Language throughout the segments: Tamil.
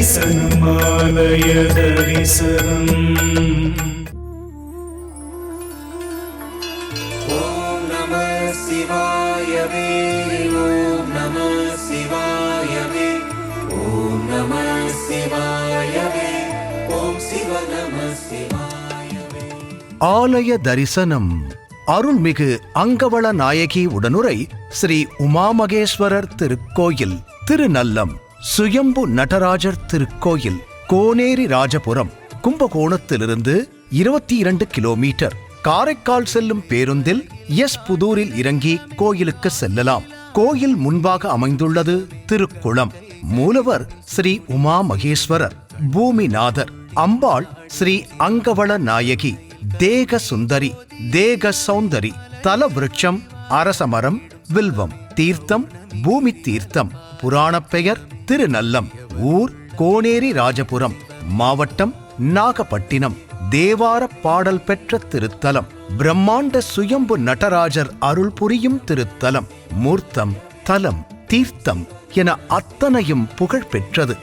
தரிசனம் ஆலய தரிசனம். ஓம் நம சிவாயவே, ஓம் நம சிவாயவே, ஓம் நம சிவாயவே, ஓம் சிவ நம சிவாயவே. ஆலய தரிசனம். அருள்மிகு அங்கவள நாயகி உடனுரை ஸ்ரீ உமாமகேஸ்வரர் திருக்கோயில், திருநல்லம். சுயம்பு நடராஜர் திருக்கோயில், கோனேரி ராஜபுரம். கும்பகோணத்திலிருந்து 22 கிலோமீட்டர். காரைக்கால் செல்லும் பேருந்தில் புதூரில் இறங்கி கோயிலுக்கு செல்லலாம். கோயில் முன்பாக அமைந்துள்ளது திருக்குளம். மூலவர் ஸ்ரீ உமா மகேஸ்வரர், பூமிநாதர். அம்பாள் ஸ்ரீ அங்கவள நாயகி, தேக சுந்தரி, தேக சௌந்தரி. தல விருட்சம் அரசமரம், வில்வம். தீர்த்தம் பூமி தீர்த்தம். புராணப் பெயர் திருநல்லம். ஊர் கோனேரி ராஜபுரம். மாவட்டம் நாகப்பட்டினம். தேவார பாடல் பெற்ற திருத்தலம். பிரம்மாண்ட சுயம்பு நடராஜர் அருள் புரியும் திருத்தலம். மூர்த்தம், தலம், தீர்த்தம் என அத்தனையும் புகழ் பெற்றது.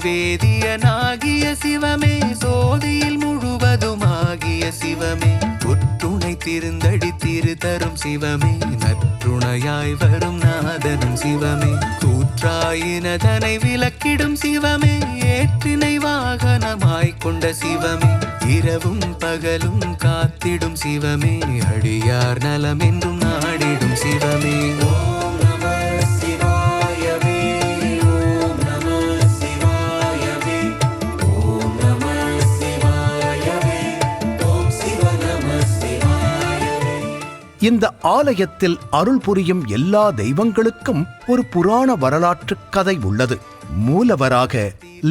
வேதியனாகிய சிவமே, சோதியில் முழுவதுமாகிய சிவமே, ஒற்றுணை திருந்தடி திரு தரும் சிவமே, நற்றுணையாய் வரும் நாதனும் சிவமே, கூற்றாயினதனை விளக்கிடும் சிவமே, ஏற்றினை வாகனமாய்க் கொண்ட சிவமே, இரவும் பகலும் காத்திடும் சிவமே, அடியார் நலம் என்றும் நாடிடும் சிவமே. இந்த ஆலயத்தில் அருள் புரியும் எல்லா தெய்வங்களுக்கும் ஒரு புராண வரலாற்று கதை உள்ளது. மூலவராக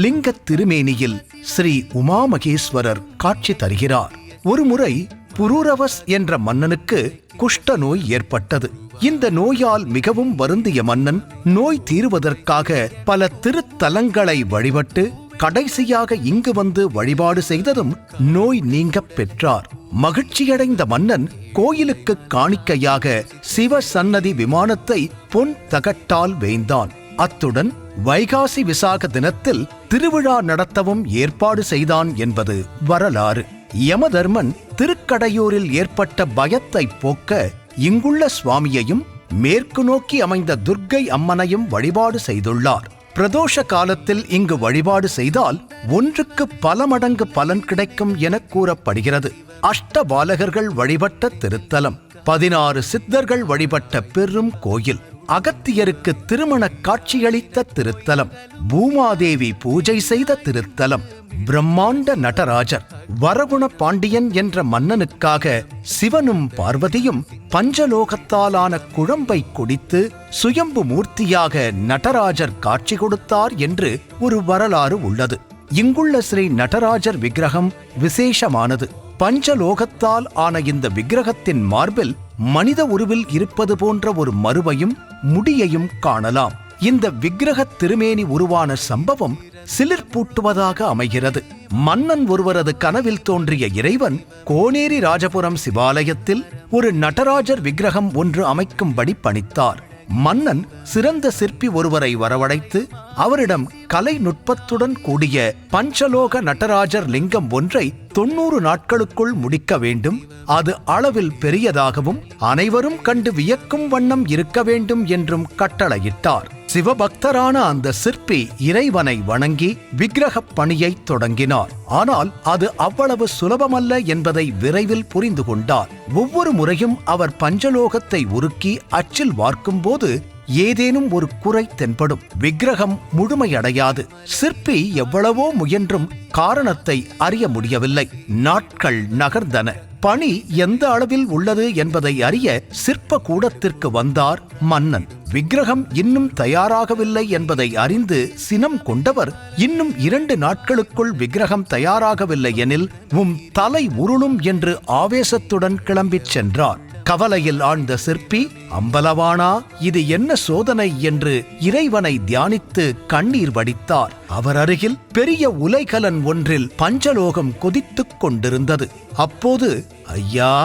லிங்க திருமேனியில் ஸ்ரீ உமாமகேஸ்வரர் காட்சி தருகிறார். ஒருமுறை புரூரவஸ் என்ற மன்னனுக்கு குஷ்ட நோய் ஏற்பட்டது. இந்த நோயால் மிகவும் வருந்திய மன்னன் நோய் தீருவதற்காக பல திருத்தலங்களை வழிபட்டு கடைசியாக இங்கு வந்து வழிபாடு செய்ததும் நோய் நீங்க பெற்றார். மகிழ்ச்சியடைந்த மன்னன் கோயிலுக்கு காணிக்கையாக சிவ சன்னதி விமானத்தை பொன் தகட்டால் வேய்ந்தான். அத்துடன் வைகாசி விசாக தினத்தில் திருவிழா நடத்தவும் ஏற்பாடு செய்தான் என்பது வரலாறு. யமதர்மன் திருக்கடையூரில் ஏற்பட்ட பயத்தை போக்க இங்குள்ள சுவாமியையும் மேற்கு நோக்கி அமைந்த துர்க்கை அம்மனையும் வழிபாடு செய்துள்ளார். பிரதோஷ காலத்தில் இங்கு வழிபாடு செய்தால் ஒன்றுக்கு பல மடங்கு பலன் கிடைக்கும் என கூறப்படுகிறது. அஷ்டபாலகர்கள் வழிபட்ட திருத்தலம். 16 சித்தர்கள் வழிபட்ட பெரும் கோயில். அகத்தியருக்கு திருமண காட்சியளித்த திருத்தலம். பூமாதேவி பூஜை செய்த திருத்தலம். பிரம்மாண்ட நடராஜர். வரகுண பாண்டியன் என்ற மன்னனுக்காக சிவனும் பார்வதியும் பஞ்சலோகத்தாலான குழம்பை குடித்து சுயம்பு மூர்த்தியாக நடராஜர் காட்சி கொடுத்தார் என்று ஒரு வரலாறு உள்ளது. இங்குள்ள ஸ்ரீ நடராஜர் விக்கிரகம் விசேஷமானது. பஞ்சலோகத்தால் ஆன இந்த விக்கிரகத்தின் மார்பில் மனித உருவில் இருப்பது போன்ற ஒரு மருவையும் முடியையும் காணலாம். இந்த விக்கிரக திருமேனி உருவான சம்பவம் சிலிர்ப்பூட்டுவதாக அமைகிறது. மன்னன் ஒருவரது கனவில் தோன்றிய இறைவன் கோனேரி ராஜபுரம் சிவாலயத்தில் ஒரு நடராஜர் விக்கிரகம் ஒன்று அமைக்கும்படி பணித்தார். மன்னன் சிறந்த சிற்பி ஒருவரை வரவழைத்து அவரிடம் கலை நுட்பத்துடன் கூடிய பஞ்சலோக நடராஜர் லிங்கம் ஒன்றை 90 நாட்களுக்குள் முடிக்க வேண்டும். அது அளவில் பெரியதாகவும் அனைவரும் கண்டு வியக்கும் வண்ணம் இருக்க வேண்டும் என்றும் கட்டளையிட்டார். சிவபக்தரான அந்த சிற்பி இறைவனை வணங்கி விக்கிரகப் பணியை தொடங்கினார். ஆனால் அது அவ்வளவு சுலபமல்ல என்பதை விரைவில் புரிந்து கொண்டார். ஒவ்வொரு முறையும் அவர் பஞ்சலோகத்தை உருக்கி அச்சில் வார்க்கும்போது ஏதேனும் ஒரு குறை தென்படும். விக்கிரகம் முழுமையடையாது. சிற்பி எவ்வளவோ முயன்றும் காரணத்தை அறிய முடியவில்லை. நாட்கள் நகர்ந்தன. பணி எந்த அளவில் உள்ளது என்பதை அறிய சிற்ப கூடத்திற்கு வந்தார் மன்னன். விக்கிரகம் இன்னும் தயாராகவில்லை என்பதை அறிந்து சினம் கொண்டவர், இன்னும் 2 நாட்களுக்குள் விக்கிரகம் தயாராகவில்லை எனில் தலை உருளும் என்று ஆவேசத்துடன் கிளம்பிச் சென்றார். கவலையில் ஆழ்ந்த சிற்பி, அம்பலவானா, இது என்ன சோதனை என்று இறைவனை தியானித்து கண்ணீர் வடித்தார். அவர் அருகில் பெரிய உலைகலன் ஒன்றில் பஞ்சலோகம் கொதித்துக் கொண்டிருந்தது. அப்போது ஐயா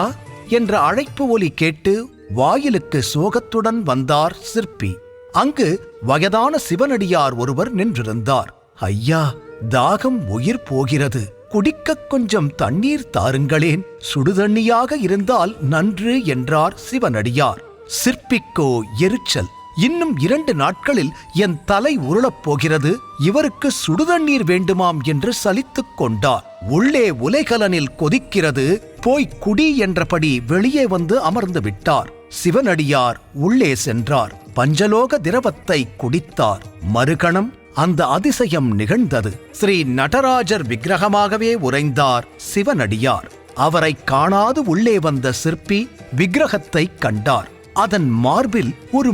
என்ற அழைப்பு ஒலி கேட்டு வாயிலுக்கு சோகத்துடன் வந்தார் சிற்பி. அங்கு வயதான சிவனடியார் ஒருவர் நின்றிருந்தார். ஐயா, தாகம் உயிர் போகிறது, குடிக்க கொஞ்சம் தண்ணீர் தாருங்களேன், சுடுதண்ணியாக இருந்தால் நன்று என்றார் சிவனடியார். சிற்பிக்கோ எரிச்சல். இன்னும் 2 நாட்களில் என் தலை உருளப் போகிறது, இவருக்கு சுடுதண்ணீர் வேண்டுமாம் என்று சலித்துக் கொண்டார். உள்ளே உலைகலனில் கொதிக்கிறது, போய் குடி என்றபடி வெளியே வந்து அமர்ந்து விட்டார். சிவனடியார் உள்ளே சென்றார். பஞ்சலோக திரவத்தை குடித்தார். மறுகணம் அந்த அதிசயம் நிகழ்ந்தது. ஸ்ரீ நடராஜர் விக்கிரகமாகவே உறைந்தார் சிவனடியார். அவரை காணாது உள்ளே வந்த சிற்பி விக்கிரகத்தை கண்டார். அதன் மார்பில் ஒரு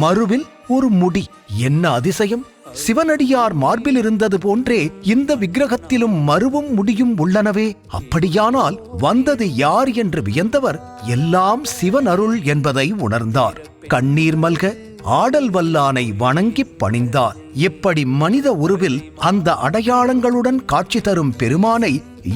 மருவில் ஒரு முடி. என்ன அதிசயம்! சிவனடியார் மார்பில் இருந்தது போன்றே இந்த விக்கிரகத்திலும் மருவும் முடியும் உள்ளனவே. அப்படியானால் வந்தது யார் என்று வியந்தவர் எல்லாம் சிவன் அருள் என்பதை உணர்ந்தார். கண்ணீர் மல்க ஆடல் வல்லானை வணங்கிப் பணிந்தார். இப்படி மனித உருவில் அந்த அடையாளங்களுடன் காட்சி தரும் பெருமானை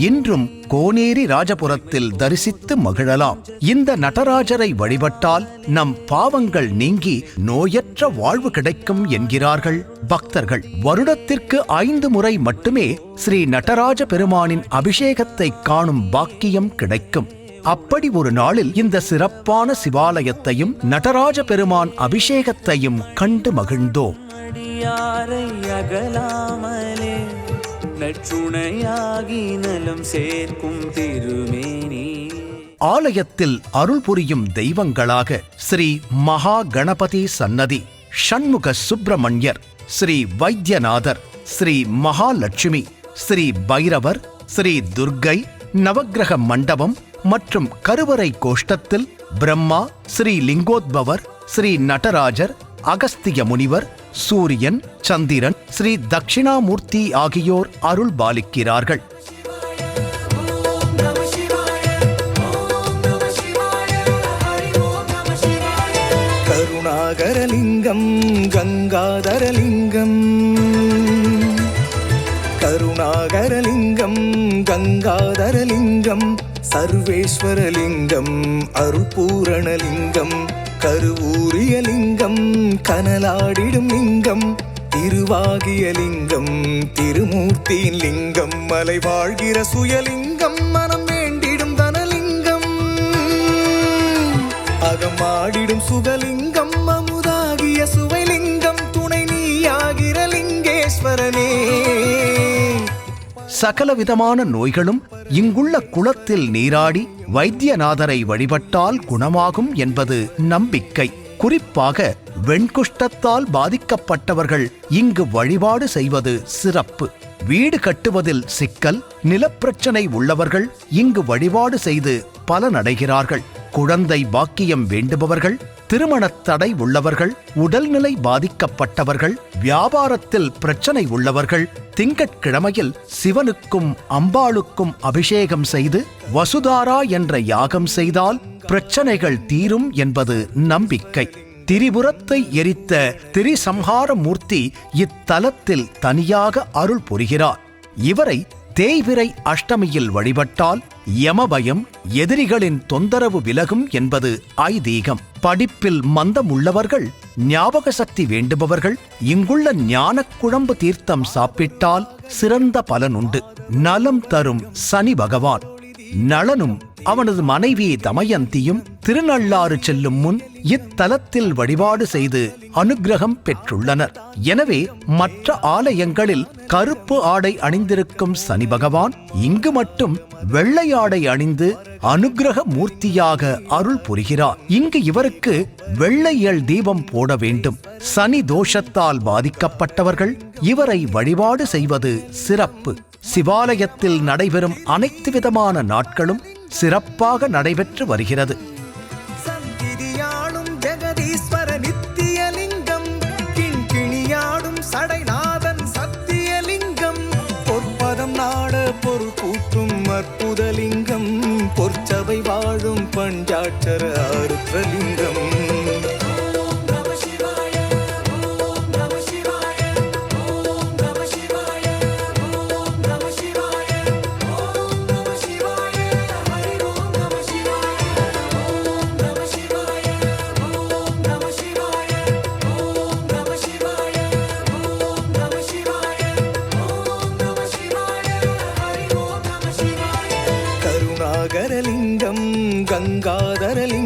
இன்றும் கோனேரி ராஜபுரத்தில் தரிசித்து மகிழலாம். இந்த நடராஜரை வழிபட்டால் நம் பாவங்கள் நீங்கி நோயற்ற வாழ்வு கிடைக்கும் என்கிறார்கள் பக்தர்கள். வருடத்திற்கு 5 முறை மட்டுமே ஸ்ரீ நடராஜ பெருமானின் அபிஷேகத்தை காணும் பாக்கியம் கிடைக்கும். அப்படி ஒரு நாளில் இந்த சிறப்பான சிவாலயத்தையும் நடராஜ பெருமான் அபிஷேகத்தையும் கண்டு மகிழ்ந்தோம். ஆலயத்தில் அருள் புரியும் தெய்வங்களாக ஸ்ரீ மகா கணபதி சன்னதி, ஷண்முக சுப்பிரமணியர், ஸ்ரீ வைத்தியநாதர், ஸ்ரீ மகாலட்சுமி, ஸ்ரீ பைரவர், ஸ்ரீ துர்க்கை, நவக்கிரக மண்டபம் மற்றும் கருவறை கோஷ்டத்தில் பிரம்மா, ஸ்ரீ லிங்கோத்பவர், ஸ்ரீ நடராஜர், அகஸ்திய முனிவர், சூரியன், சந்திரன், ஸ்ரீ தட்சிணாமூர்த்தி ஆகியோர் அருள் பாலிக்கிறார்கள். கருணாகரலிங்கம் கங்காதரலிங்கம், கருணாகரலிங்கம் கங்காதரலிங்கம், சர்வேஸ்வரலிங்கம் அருள்பூரணலிங்கம், கருவூரியலிங்கம் கனலாடிடும் லிங்கம், திருவாகியலிங்கம் திருமூர்த்தியின் லிங்கம், மலை வாழ்கிற சுயலிங்கம் மனம் வேண்டிடும் தனலிங்கம், அகமாடிடும் சுகலிங்கம் அமுதாகிய சுவைலிங்கம், துணை நீயாகிற லிங்கேஸ்வரனே. சகலவிதமான நோய்களும் இங்குள்ள குளத்தில் நீராடி வைத்தியநாதரை வழிபட்டால் குணமாகும் என்பது நம்பிக்கை. குறிப்பாக வெண்குஷ்டத்தால் பாதிக்கப்பட்டவர்கள் இங்கு வழிபாடு செய்வது சிறப்பு. வீடு கட்டுவதில் சிக்கல், நிலப்பிரச்சனை உள்ளவர்கள் இங்கு வழிபாடு செய்து பலனடைகிறார்கள். குழந்தை பாக்கியம் வேண்டுபவர்கள், திருமணத் தடை உள்ளவர்கள், உடல்நிலை பாதிக்கப்பட்டவர்கள், வியாபாரத்தில் பிரச்சனை உள்ளவர்கள் திங்கட்கிழமையில் சிவனுக்கும் அம்பாளுக்கும் அபிஷேகம் செய்து வசுதாரா என்ற யாகம் செய்தால் பிரச்சனைகள் தீரும் என்பது நம்பிக்கை. திரிபுரத்தை எரித்த திரிசம்ஹார மூர்த்தி இத்தலத்தில் தனியாக அருள் புரிகிறார். இவரை தேய்பிறை அஷ்டமியில் வழிபட்டால் யமபயம், எதிரிகளின் தொந்தரவு விலகும் என்பது ஐதீகம். படிப்பில் மந்தம் உள்ளவர்கள், ஞாபக சக்தி வேண்டுபவர்கள் இங்குள்ள ஞானக் குழம்பு தீர்த்தம் சாப்பிட்டால் சிறந்த பலனுண்டு. நலம் தரும் சனி பகவான் நளனும் அவனது மனைவி தமயந்தியும் திருநள்ளாறு செல்லும் முன் இத்தலத்தில் வழிபாடு செய்து அனுக்கிரகம் பெற்றுள்ளனர். எனவே மற்ற ஆலயங்களில் கருப்பு ஆடை அணிந்திருக்கும் சனி பகவான் இங்கு மட்டும் வெள்ளை ஆடை அணிந்து அனுக்கிரக மூர்த்தியாக அருள் புரிகிறார். இங்கு இவருக்கு வெள்ளையல் தீபம் போட வேண்டும். சனி தோஷத்தால் பாதிக்கப்பட்டவர்கள் இவரை வழிபாடு செய்வது சிறப்பு. சிவாலயத்தில் நடைபெறும் அனைத்து விதமான நாட்களும் சிறப்பாக நடைபெற்று வருகிறது. சந்திதியாளும் ஜெகதீஸ்வர நித்தியலிங்கம், கிண்கிணியாடும் சடைநாதன் சத்தியலிங்கம், பொற்பதம் நாட பொருள் கூட்டும் அற்புதலிங்கம், பொற்சபை வாழும் பஞ்சாட்சர ஆருத்ரலிங்கம்.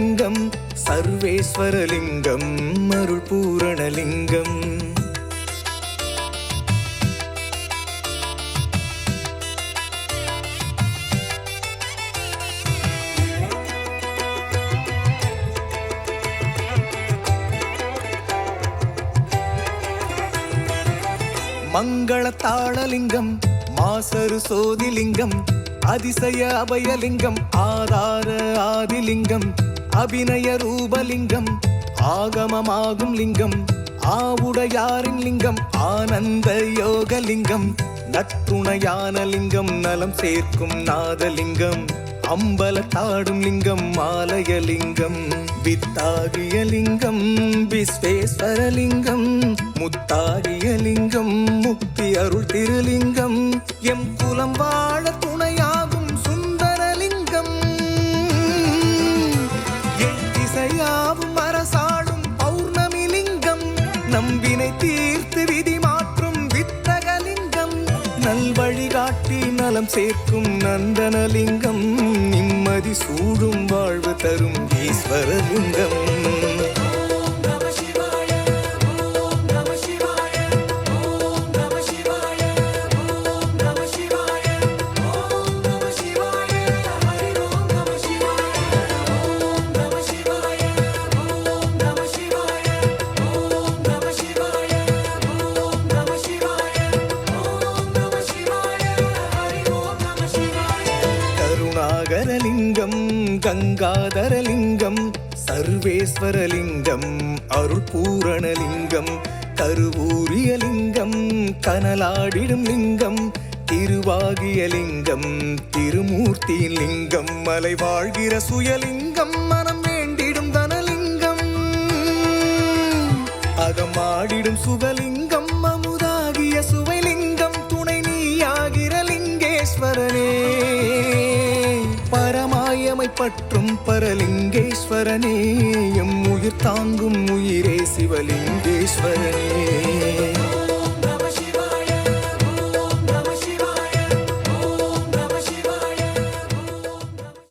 நித்தியலிங்கம் சர்வேஸ்வரலிங்கம் அருள் பூரணலிங்கம். மங்கள தாளலிங்கம் மாசரு சோதிலிங்கம் அதிசய அபயலிங்கம் ஆதார ஆதிலிங்கம் அபிநய ரூபலிங்கம் ஆகமமாகும் லிங்கம் ஆவுடையாரின் லிங்கம் ஆனந்த யோகலிங்கம் நற்றுணையான லிங்கம் நலம் சேர்க்கும் நாதலிங்கம் அம்பலத்தாடும் லிங்கம் ஆலயலிங்கம் வித்தாகிய லிங்கம் விஸ்வேஸ்வரலிங்கம் முத்தாகிய லிங்கம் முக்தி அருள் திருலிங்கம் எம் குலம் வாழ துணையாகும் சுந்தரலிங்கம் எட்டிசையாவும் அரசாளும் பௌர்ணமி லிங்கம் நம்பினை தீர்த்து விதி மாற்றும் வித்தகலிங்கம் நல்வழி காட்டி நலம் சேர்க்கும் நந்தனலிங்கம் நிம்மதி சூடும் வாழ்வு தரும் ஈஸ்வரலிங்கம். கருணாகரலிங்கம் கங்காதரலிங்கம் சர்வேஸ்வரலிங்கம் அருள் பூரணலிங்கம் கருவூரியலிங்கம் கனலாடிடும் லிங்கம் திருவாகியலிங்கம் திருமூர்த்தி லிங்கம் மலை வாழ்கிற சுயலிங்கம் மனம் வேண்டிடும் தனலிங்கம் அகமாடிடும் சுகலிங்கம் அமுதாகிய சுவைலிங்கம் துணை நீயாகிற லிங்கேஸ்வரனே பரமாயமை பற்றும் பரலிங்கேஸ்வரனே எம் உயிர் தாங்கும் உயிரே சிவலிங்கேஸ்வரனே.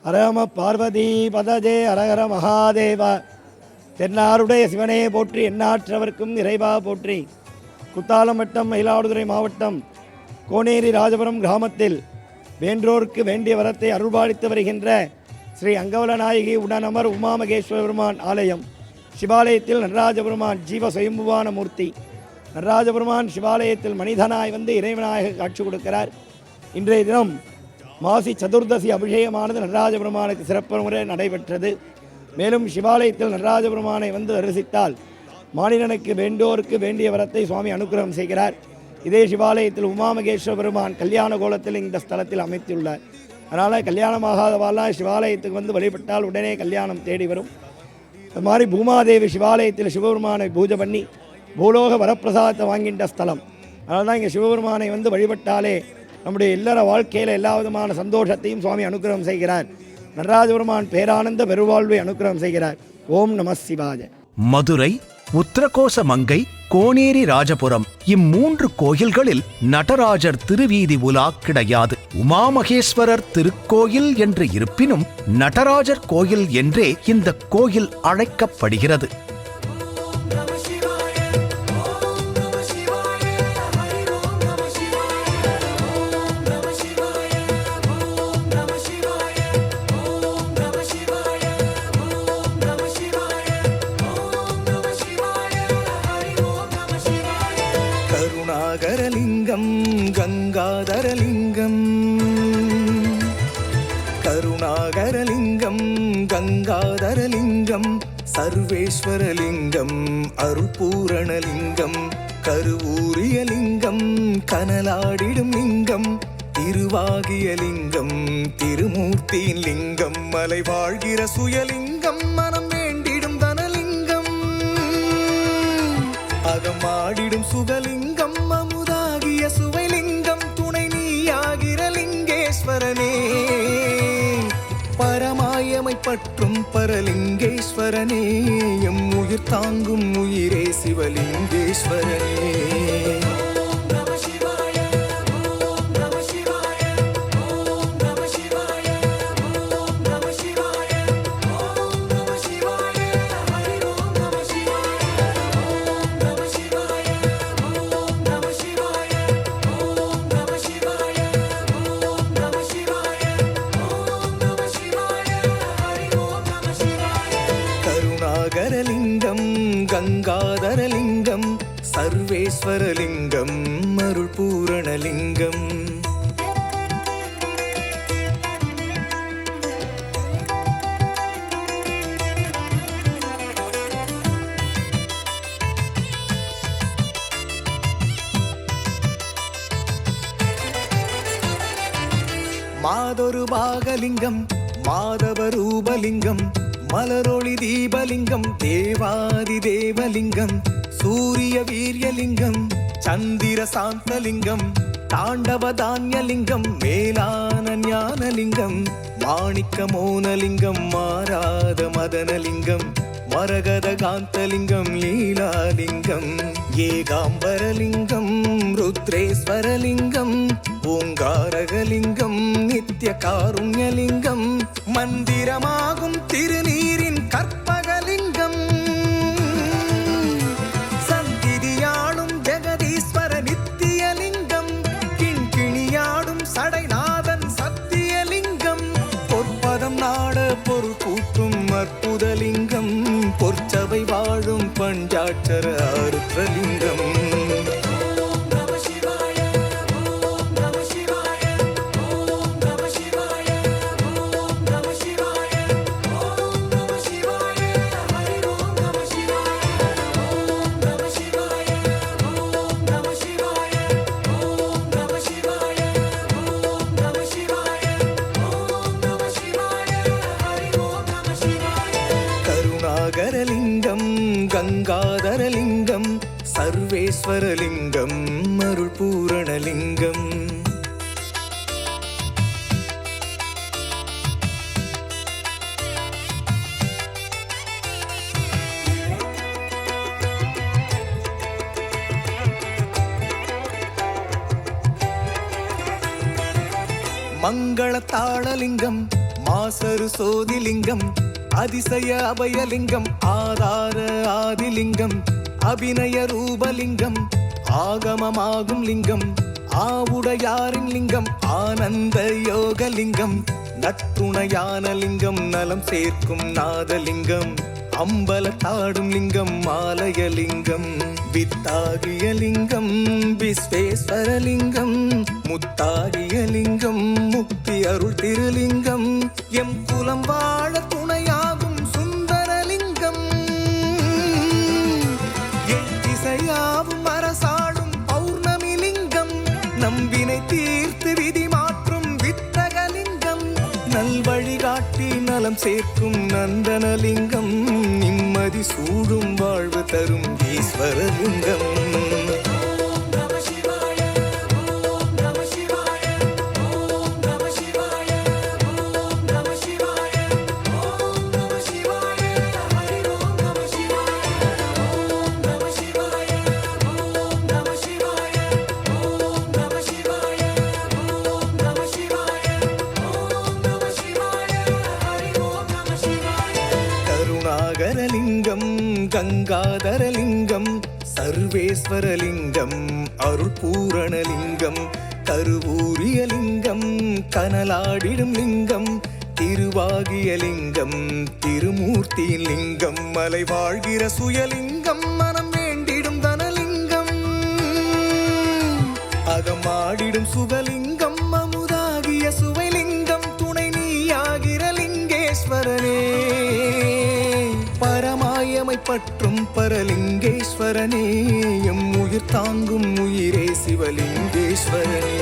அரம பார்வதி பதஜே அரஹர மகாதேவ. தென்னாருடைய சிவனே போற்றி, எண்ணாற்றவர்க்கும் இறைவா போற்றி. குத்தாலம் வட்டம் மயிலாடுதுறை மாவட்டம் கோனேரி ராஜபுரம் கிராமத்தில் வேண்டோருக்கு வேண்டிய வரத்தை அருள்பாலித்து வருகின்ற ஸ்ரீ அங்கவலநாயகி உடனமர் உமாமகேஸ்வர பெருமான் ஆலயம். சிவாலயத்தில் நடராஜபெருமான் ஜீவ சுயம்புவான மூர்த்தி. நடராஜபெருமான் சிவாலயத்தில் மனிதனாய் வந்து இறைவனாக காட்சி கொடுக்கிறார். இன்றைய தினம் மாசி சதுர்தசி அபிஷேகமானது நடராஜபெருமானுக்கு சிறப்பு முறை நடைபெற்றது. மேலும் சிவாலயத்தில் நடராஜபெருமானை வந்து தரிசித்தால் மாநிலனுக்கு வேண்டோருக்கு வேண்டிய வரத்தை சுவாமி அனுகிரகம் செய்கிறார். இதே சிவாலயத்தில் உமாமகேஸ்வர பெருமான் கல்யாண கோலத்தில் இந்த ஸ்தலத்தில் அமைத்துள்ளார். அதனால் கல்யாணமாகாதவாலாம் சிவாலயத்துக்கு வந்து வழிபட்டால் உடனே கல்யாணம் தேடி வரும். அது மாதிரி பூமாதேவி சிவாலயத்தில் சிவபெருமானை பூஜை பண்ணி பூலோக வரப்பிரசாதத்தை வாங்கின்ற ஸ்தலம். அதனால தான் இங்கே சிவபெருமானை வந்து வழிபட்டாலே நம்முடைய இல்லற வாழ்க்கையில் எல்லா விதமான சந்தோஷத்தையும் சுவாமி அனுகிரகம் செய்கிறார். நடராஜபெருமான் பேரானந்த பெருவாழ்வை அனுகிரகம் செய்கிறார். ஓம் நம சிவாய. மதுரை, உத்தரகோச மங்கை, கோனேரி ராஜபுரம் இம்மூன்று கோயில்களில் நடராஜர் திருவீதி உலா கிடையாது. உமாமகேஸ்வரர் திருக்கோயில் என்று இருப்பினும் நடராஜர் கோயில் என்றே இந்த கோயில் அழைக்கப்படுகிறது. கருணாகரலிங்கம் கங்காதரலிங்கம் கருணாகரலிங்கம் கங்காதரலிங்கம் சர்வேஸ்வரலிங்கம் அருள் பூரணலிங்கம் கருவூரியலிங்கம் கனலாடிடும் லிங்கம் திருவாகியலிங்கம் திருமூர்த்தி லிங்கம் மலை வாழ்கிற சுயலிங்கம் மனம் வேண்டிடும் தனலிங்கம் அகமாடிடும் சுகலிங்கம் அமுதாகிய சுவைலிங்கம் துணை நீயாகிற லிங்கேஸ்வரனே பரமாயமை பற்றும் பரலிங்கேஸ்வரனே எம் உயிர் தாங்கும் உயிரே சிவலிங்கேஸ்வரனே. கருணாகரலிங்கம் கங்காதரலிங்கம் சர்வேஸ்வரலிங்கம் அருள் பூரணலிங்கம். மாதொரு பாகலிங்கம் மாதவரூபலிங்கம் மலரொளி தீபலிங்கம் தேவாதி தேவலிங்கம் சூரிய வீரியலிங்கம் சந்திர சாந்தலிங்கம் தாண்டவ தானியலிங்கம் மேலான ஞானலிங்கம் மாணிக்க மோனலிங்கம் மாறாத மதனலிங்கம் மரகத காந்தலிங்கம் லீலாலிங்கம் ஏகாம்பரலிங்கம் ருத்ரேஸ்வரலிங்கம் ஓங்காரகலிங்கம் நித்ய காருண்யலிங்கம் மந்திரமாகும் திருநீரின் கற்பகலிங்கம் சந்திதியாளும் ஜெகதீஸ்வர நித்தியலிங்கம் கிண்கிணியாடும் சடைநாதன் சத்தியலிங்கம் பொற்பதம் நாட பொருள் கூட்டும் அற்புதலிங்கம் பொற்சபை வாழும் பஞ்சாட்சர ஆருத்ரலிங்கம். கருணாகரலிங்கம் கங்காதரலிங்கம் சர்வேஸ்வரலிங்கம் அருள் பூரணலிங்கம். மங்கள தாளலிங்கம் மாசரு சோதிலிங்கம் அதிசய அபயலிங்கம் ஆதார ஆதிலிங்கம் அபிநய ரூபலிங்கம் ஆகமமாகும் லிங்கம் ஆவுடையாரின் லிங்கம் ஆனந்த யோகலிங்கம் நற்றுணையான லிங்கம் நலம் சேர்க்கும் நாதலிங்கம் அம்பலத்தாடும் லிங்கம் ஆலயலிங்கம் வித்தாகிய லிங்கம் விஸ்வேஸ்வரலிங்கம் முத்தாகிய லிங்கம் முக்தி அருள் திருலிங்கம் எம் குலம் வாழ துணையாகும் சுந்தரலிங்கம் எத்திசையாவும் அரசாடும் பௌர்ணமி லிங்கம் நம்பினை தீர்த்து விதி மாற்றும் வித்தகலிங்கம் நல்வழி காட்டி நலம் சேர்க்கும் நந்தனலிங்கம் நிம்மதி சூடும் வாழ்வு தரும் ஈஸ்வரலிங்கம். கருணாகரலிங்கம் கங்காதரலிங்கம் சர்வேஸ்வரலிங்கம் அருள் பூரணலிங்கம் கருவூரியலிங்கம் கனலாடிடும் லிங்கம் திருவாகியலிங்கம் திருமூர்த்தியின் லிங்கம் மலை வாழ்கிற சுயலிங்கம் மனம் வேண்டிடும் தனலிங்கம் அகமாடிடும் சுகலிங்கம் அமுதாகிய சுவைலிங்கம் துணை நீயாகிற லிங்கேஸ்வரனே பரமாயமை பற்றும் பரலிங்கேஸ்வரனே எம் உயிர் தாங்கும் உயிரே சிவலிங்கேஸ்வரனே.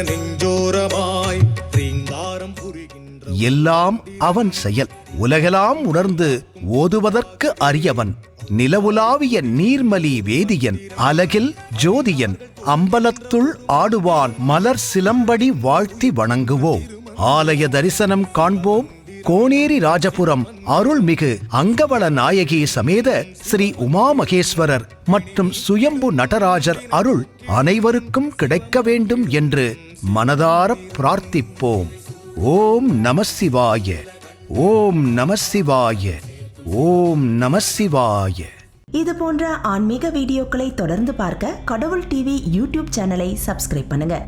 நெஞ்சோரமாய் ரீங்காரம் புரிகின்ற எல்லாம் அவன் செயல். உலகெல்லாம் உணர்ந்து ஓதுவதற்கு அரியவன். நிலவுலாவிய நீர்மலி வேதியன். அலகில் ஜோதியன். அம்பலத்துள் ஆடுவான். மலர் சிலம்படி வாழ்த்தி வணங்குவோம். ஆலய தரிசனம் காண்போம். கோனேரி ராஜபுரம் அருள்மிகு அங்கவள நாயகி சமேத ஸ்ரீ உமாமகேஸ்வரர் மற்றும் சுயம்பு நடராஜர் அருள் அனைவருக்கும் கிடைக்க வேண்டும் என்று மனதார பிரார்த்திப்போம். ஓம் நம சிவாய. ஓம் நம சிவாய. ஓம் நம சிவாய. இது போன்ற ஆன்மீக வீடியோக்களை தொடர்ந்து பார்க்க கடவுள் டிவி யூடியூப் சேனலை சப்ஸ்கிரைப் பண்ணுங்க.